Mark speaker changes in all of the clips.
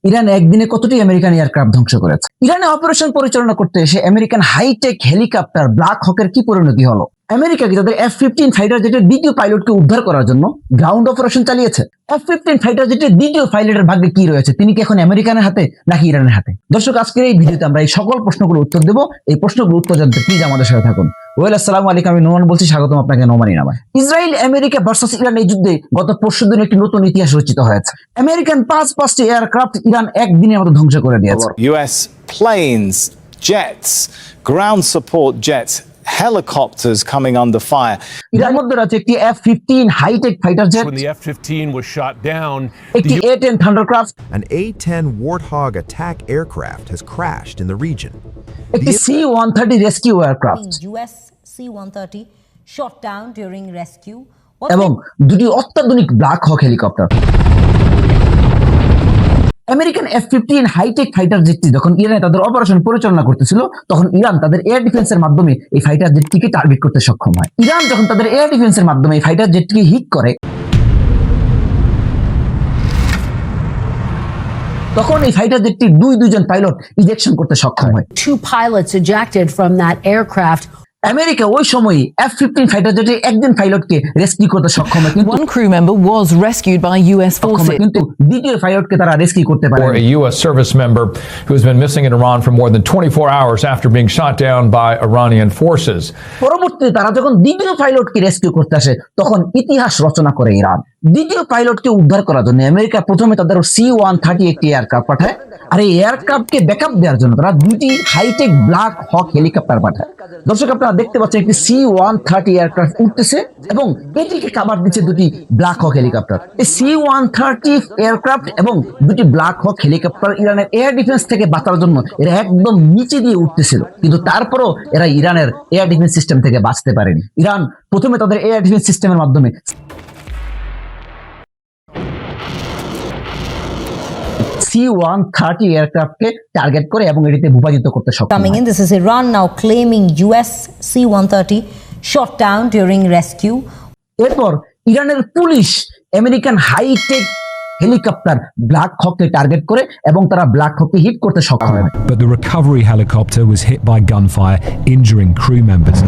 Speaker 1: Iran একদিনে কতটি American aircraft ধ্বংস করেছে? ইরানে অপারেশন পরিচালনা করতে এসে আমেরিকান হাইটেক হেলিকপ্টার ব্ল্যাক হকের কি পরিণতি হলো? আমেরিকা কি তাদের F-15 ফাইটার জেটের দ্বিতীয় পাইলটকে উদ্ধার করার জন্য গ্রাউন্ড অপারেশন চালিয়েছে? F-15 ফাইটার জেটের দ্বিতীয় পাইলটের ভাগ্যে কি রয়েছে? তিনি কি এখন আমেরিকানের হাতে নাকি ইরানের হাতে? দর্শক, আজকের এই ভিডিওতে আমরা এই সকল প্রশ্নগুলোর উত্তর দেব। এই প্রশ্নগুলোর উত্তর জানতে প্লিজ আমাদের সাথে থাকুন। আসসালামু আলাইকুম, আমি নোমান বলছি, স্বাগতম আপনাকে নোমানি নামায়। ইসরায়েল আমেরিকা ভার্সাস ইরান এই যুদ্ধে গত পরশুদিন একটি নতুন ইতিহাস রচিত হয়েছে। আমেরিকান পাঁচটি এয়ারক্রাফট ইরান একদিনের মতো ধ্বংস করে দিয়েছে।
Speaker 2: US planes, jets, ground support jets, helicopters coming under fire.
Speaker 1: Iran মধ্যে রয়েছে একটি F-15 hi tech fighter jet,
Speaker 3: When the F-15 was shot down,
Speaker 1: একটি A-10 থান্ডারক্রাফট,
Speaker 4: An A-10 Warthog attack aircraft has crashed in the region.
Speaker 1: একটি C-130 rescue aircraft
Speaker 5: US C-130 shot down during rescue.
Speaker 1: এবং দুটি অত্যাধুনিক black hawk helicopter. American F-15 hi tech fighter জেটটি যখন ইরানে তাদের operation পরিচালনা করতেছিল, তখন ইরান তাদের এয়ার ডিফেন্সের মাধ্যমে এই ফাইটার জেটটিকে টার্গেট করতে সক্ষম হয়। ইরান যখন তাদের এয়ার ডিফেন্সের মাধ্যমে এই ফাইটার জেটটিকে হিট করে, তখন এই ফাইটার জেটটি দুইজন পাইলট ইজেকশন করতে সক্ষম হয়।
Speaker 6: Two pilots ejected from that aircraft.
Speaker 1: America ওই সময় F-15 ফাইটার জেটে একজন পাইলটকে রেস্কিউ করতে সক্ষম হয়, কিন্তু
Speaker 6: One crew member was rescued by US forces.
Speaker 1: কিন্তু দ্বিতীয় পাইলটকে তারা রেস্কিউ করতে পারে
Speaker 7: Or a U.S. service member who has been missing in Iran for more than 24 hours after being shot down by Iranian forces.
Speaker 1: পরবর্তীতে তারা যখন দ্বিতীয় পাইলটকে rescue করতে আসে, তখন ইতিহাস রচনা করে ইরান। দ্বিতীয় পাইলটকে উদ্ধার করার জন্য আমেরিকা প্রথমে তাদের C-130 একটি এয়ারক্রাফট পাঠায়, আর এই এয়ারক্রাফটকে ব্যাকআপ দেওয়ার জন্য তারা দুটি হাইটেক ব্ল্যাক হক হেলিকপ্টার পাঠায়। দর্শক, আপনারা দেখতে পাচ্ছেন একটি C-130 এয়ারক্রাফট উঠতেছে এবং এটিকে কাভার দিচ্ছে দুটি ব্ল্যাক হক হেলিকপ্টার। এই C-130 এয়ারক্রাফট এবং দুটি ব্ল্যাক হক হেলিকপ্টার ইরানের এয়ার ডিফেন্স থেকে বাঁচার জন্য এরা একদম নিচে দিয়ে উঠতেছিল, কিন্তু তারপরও এরা ইরানের এয়ার ডিফেন্স সিস্টেম থেকে বাঁচতে পারেনি। ইরান প্রথমে তাদের এয়ার ডিফেন্স সিস্টেমের মাধ্যমে C-130 এয়ারক্রাফটকে টার্গেট করে এবং এটিতে ভূপাতিত করতে সক্ষম
Speaker 5: Coming
Speaker 1: হয়।
Speaker 5: in, this is Iran now claiming US C-130 shot down during rescue.
Speaker 1: এরপর ইরানের police American hightech helicopter black হককে টার্গেট করে এবং তারা ব্ল্যাক হককে হিট করতে সক্ষম হয়।
Speaker 8: But the recovery helicopter was hit by gunfire, injuring crew members.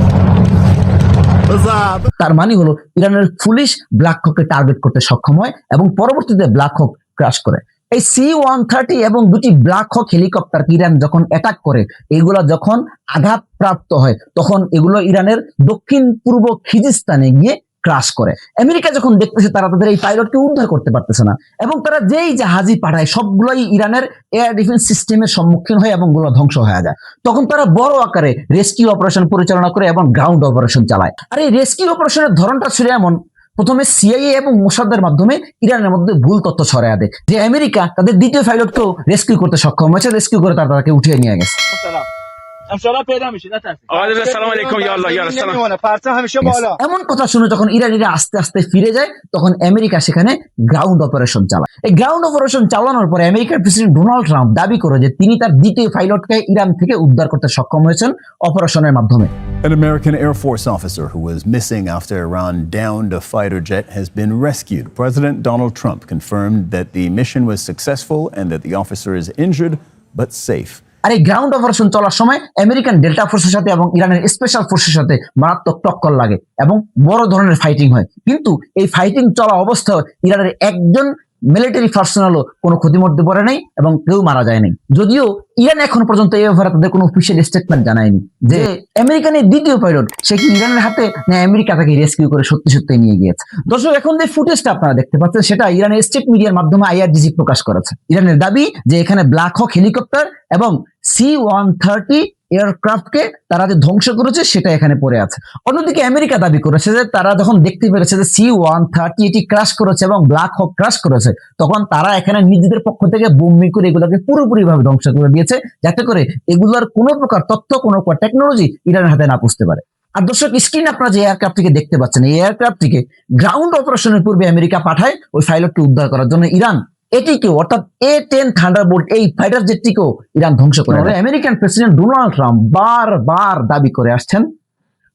Speaker 1: তার মানে হলো ইরানের পুলিশ ব্ল্যাক হককে টার্গেট করতে সক্ষম হয় এবং পরবর্তীতে ব্ল্যাক হক ক্র্যাশ করে। এই C-130 এবং দুটি ব্ল্যাক হক হেলিকপ্টার ইরান যখন অ্যাটাক করে, এগুলো যখন আঘাত প্রাপ্ত হয়, তখন এগুলো ইরানের দক্ষিণ পূর্ব খিজিস্তানে গিয়ে ক্রাশ করে। আমেরিকা যখন দেখতেছে তারা তাদের এই পাইলটকে উদ্ধার করতে পারতেছে না এবং তারা যেই জাহাজই পাঠায় সবগুলোই ইরানের এয়ার ডিফেন্স সিস্টেমের সম্মুখীন হয় এবং গুলো ধ্বংস হয়ে যায়, তখন তারা বড় আকারে রেস্কিউ অপারেশন পরিচালনা করে এবং গ্রাউন্ড অপারেশন চালায়। আর এই রেস্কিউ অপারেশনের ধরনটা ছিল এমন, প্রথমে CIA এবং মোসাদের মাধ্যমে ইরানের মধ্যে ভুল তথ্য ছড়ায় দেয় যে আমেরিকা তাদের দ্বিতীয় পাইলটকেও রেস্কিউ করতে সক্ষম হয়েছে, রেস্কিউ করে তাকে উঠিয়ে নিয়ে গেছে। এমন কথা শুনে যখন ইরানিরা আস্তে আস্তে ফিরে যায়, তখন আমেরিকা সেখানে গ্রাউন্ড অপারেশন চালায়। এই গ্রাউন্ড অপারেশন চালানোর পরে আমেরিকার প্রেসিডেন্ট ডোনাল্ড ট্রাম্প দাবি করে যে তিনি তার দ্বিতীয় পাইলটকে ইরান থেকে উদ্ধার করতে সক্ষম হয়েছেন অপারেশনের মাধ্যমে।
Speaker 9: An American Air Force officer who was missing after Iran downed a fighter jet has been rescued. President Donald Trump confirmed that the mission was successful and that the officer is injured but safe.
Speaker 1: আর এই ground operation চলার সময় American delta ফোর্সের সাথে এবং ইরানের special ফোর্সের সাথে মারাত্মক টক্কর লাগে এবং বড় ধরনের ফাইটিং হয়, কিন্তু এই ফাইটিং চলা অবস্থায় ইরানের একজন মিলিটারি পার্সোনালও কোনো ক্ষতির মধ্যে পড়ে নাই এবং কেউ মারা যায় নাই। যদিও ইরান এখন পর্যন্ত এই ব্যাপারে তাদের কোনো অফিসিয়াল স্টেটমেন্ট জানায়নি যে আমেরিকানের দ্বিতীয় পাইলট সে কি ইরানের হাতে না আমেরিকা তাকে রেস্কিউ করে সত্যি নিয়ে গিয়েছে। দর্শক, এখন যে ফুটেজটা আপনারা দেখতে পাচ্ছেন সেটা ইরানের স্টেট মিডিয়ার মাধ্যমে IRGC প্রকাশ করেছে। ইরানের দাবি যে এখানে ব্ল্যাক হক হেলিকপ্টার এবং C-130 এয়ারক্রাফটকে তারা যে ধ্বংস করেছে সেটা এখানে পড়ে আছে। অন্যদিকে আমেরিকা দাবি করেছে যে তারা যখন দেখতে পেরেছে যে C-130 এটি ক্রাশ করেছে এবং ব্ল্যাক হক ক্রাশ করেছে, তখন তারা এখানে নিজেদের পক্ষ থেকে বোম্বিং করে এগুলোকে পুরোপুরিভাবে ধ্বংস করে দিয়েছে, যাতে করে এগুলোর কোনো প্রকার তথ্য, কোনো প্রকার টেকনোলজি ইরানের হাতে না পৌঁছতে পারে। আর দর্শক, স্ক্রিনে আপনারা যে এয়ারক্রাফটটিকে দেখতে পাচ্ছেন, এই এয়ারক্রাফটটিকে গ্রাউন্ড অপারেশনের পূর্বে আমেরিকা পাঠায় ওই পাইলটকে উদ্ধার করার জন্য। ইরান এটিকেও অর্থাৎ A-10 থান্ডারবোল্ট এই ফাইটার জেটটিকেও ইরান ধ্বংস করে। আমেরিকান প্রেসিডেন্ট ডোনাল্ড ট্রাম্প বারবার দাবি করে আসছেন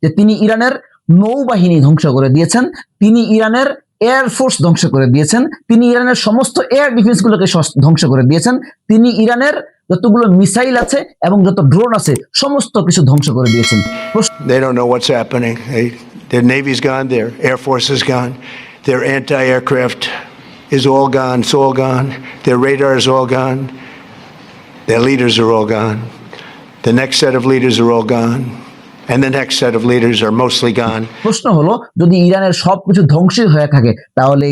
Speaker 1: যে তিনি ইরানের নৌবাহিনী ধ্বংস করে দিয়েছেন, তিনি ইরানের এয়ার ফোর্স ধ্বংস করে দিয়েছেন, তিনি ইরানের সমস্ত এয়ার ডিফেন্স গুলোকে ধ্বংস করে দিয়েছেন, তিনি ইরানের যতগুলো মিসাইল আছে এবং যত ড্রোন আছে সমস্ত কিছু ধ্বংস করে দিয়েছেন।
Speaker 10: They don't know what's happening. Their Navy's gone, their Air Force is gone, their anti-aircraft is all gone, it's all gone, their radar is all gone, their leaders are all gone, the next set of leaders are all gone, and the next set of leaders are mostly gone.
Speaker 1: প্রশ্ন হলো, যদি ইরানের সবকিছু ধ্বংসই হয়ে থাকে তাহলে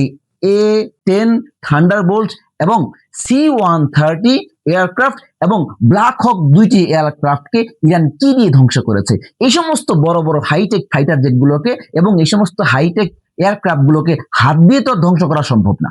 Speaker 1: A-10 Thunderbolt এবং C-130 aircraft এবং ব্ল্যাক হক 2টি এয়ারক্রাফটকে ইরান কি দিয়ে ধ্বংস করেছে? এই সমস্ত বড় বড় হাইটেক ফাইটার জেটগুলোকে এবং এই সমস্ত হাইটেক এয়ারক্রাফট গুলোকে হাত দিয়ে তো ধ্বংস করা সম্ভব না।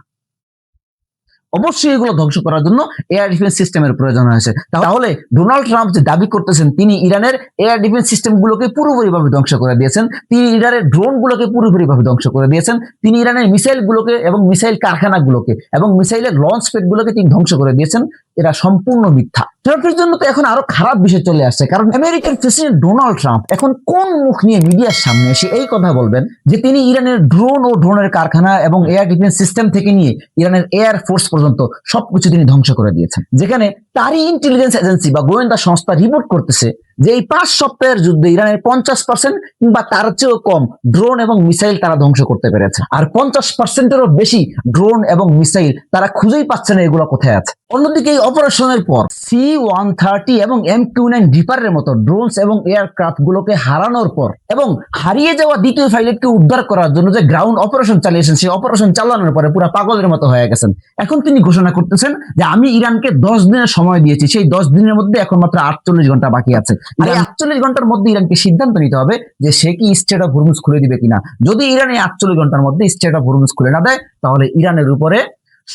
Speaker 1: অবশ্যই এগুলো ধ্বংস করার জন্য এয়ার ডিফেন্স সিস্টেমের প্রয়োজন হয়েছে। তাহলে ডোনাল্ড ট্রাম্প যে দাবি করতেছেন তিনি ইরানের এয়ার ডিফেন্স সিস্টেমগুলোকে পুরোপুরিভাবে ধ্বংস করে দিয়েছেন, তিনি ইরানের ড্রোনগুলোকে পুরোপুরিভাবে ধ্বংস করে দিয়েছেন, তিনি ইরানের মিসাইলগুলোকে এবং মিসাইল কারখানাগুলোকে এবং মিসাইলের লঞ্চ প্যাডগুলোকে তিনি ধ্বংস করে দিয়েছেন, এরা সম্পূর্ণ মিথ্যা। ট্রাম্পের জন্য তো এখন আরো খারাপ বিষয় চলে আসছে, কারণ আমেরিকার প্রেসিডেন্ট ডোনাল্ড ট্রাম্প এখন কোন মুখ নিয়ে মিডিয়ার সামনে এসে এই কথা বলবেন যে তিনি ইরানের ড্রোন ও ড্রোনের কারখানা এবং এয়ার ডিফেন্স সিস্টেম থেকে নিয়ে ইরানের এয়ার ফোর্স পর্যন্ত সবকিছু তিনি ধ্বংস করে দিয়েছেন, যেখানে তারই ইন্টেলিজেন্স এজেন্সি বা গোয়েন্দা সংস্থা রিপোর্ট করতেছে যে এই 5 সপ্তাহের যুদ্ধে ইরানের 50% কিংবা তার চেয়েও কম ড্রোন এবং মিসাইল তারা ধ্বংস করতে পেরেছে, আর 50%-এরও বেশি ড্রোন এবং মিসাইল তারা খুঁজেই পাচ্ছে না এগুলো কোথায় আছে। অন্যদিকে এই অপারেশনের পর C-130 এবং MQ-9 রিপারের মতো ড্রোনস এবং এয়ারক্রাফট গুলোকে হারানোর পর এবং হারিয়ে যাওয়া দ্বিতীয় পাইলটকে উদ্ধার করার জন্য যে গ্রাউন্ড অপারেশন চালিয়েছেন, সেই অপারেশন চালানোর পরে পুরো পাগলের মতো হয়ে গেছেন। এখন তিনি ঘোষণা করতেছেন যে আমি ইরানকে 10 দিনের সময় দিয়েছি, সেই 10 দিনের মধ্যে এখন মাত্র 48 ঘন্টা বাকি আছে। আর এই 48 ঘন্টার মধ্যে ইরানকে সিদ্ধান্ত নিতে হবে যে সে কি স্ট্রেট অফ হরমুজ খুলে দিবে কিনা। যদি ইরান এই 48 ঘন্টার মধ্যে স্ট্রেট অফ হরমুজ খুলে না দেয় তাহলে ইরানের উপরে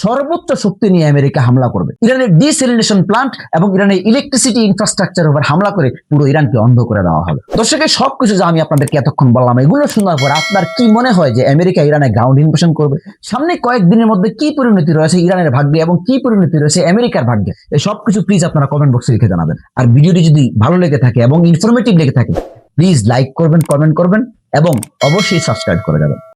Speaker 1: সর্বোচ্চ শক্তি নিয়ে আমেরিকা হামলা করবে। ইরানের ডিসেলিনেশন প্লান্ট এবং ইরানের ইলেকট্রিসিটি ইনফ্রাস্ট্রাকচার উপর হামলা করে পুরো ইরানকে অন্ধ করে দেওয়া হবে। দর্শকের সবকিছু যা আমি আপনাদেরকে এতক্ষণ বললাম, এগুলো শোনার পর আপনার কি মনে হয় যে আমেরিকা ইরানে গ্রাউন্ড ইনভেশন করবে? সামনে কয়েকদিনের মধ্যে কি পরিণতি রয়েছে ইরানের ভাগ্যে এবং কি পরিণতি রয়েছে আমেরিকার ভাগ্যে, এই সবকিছু প্লিজ আপনারা কমেন্ট বক্সে লিখে জানাবেন। আর ভিডিওটি যদি ভালো লেগে থাকে এবং ইনফরমেটিভ লেগে থাকে প্লিজ লাইক করবেন, কমেন্ট করবেন এবং অবশ্যই সাবস্ক্রাইব করে যাবেন।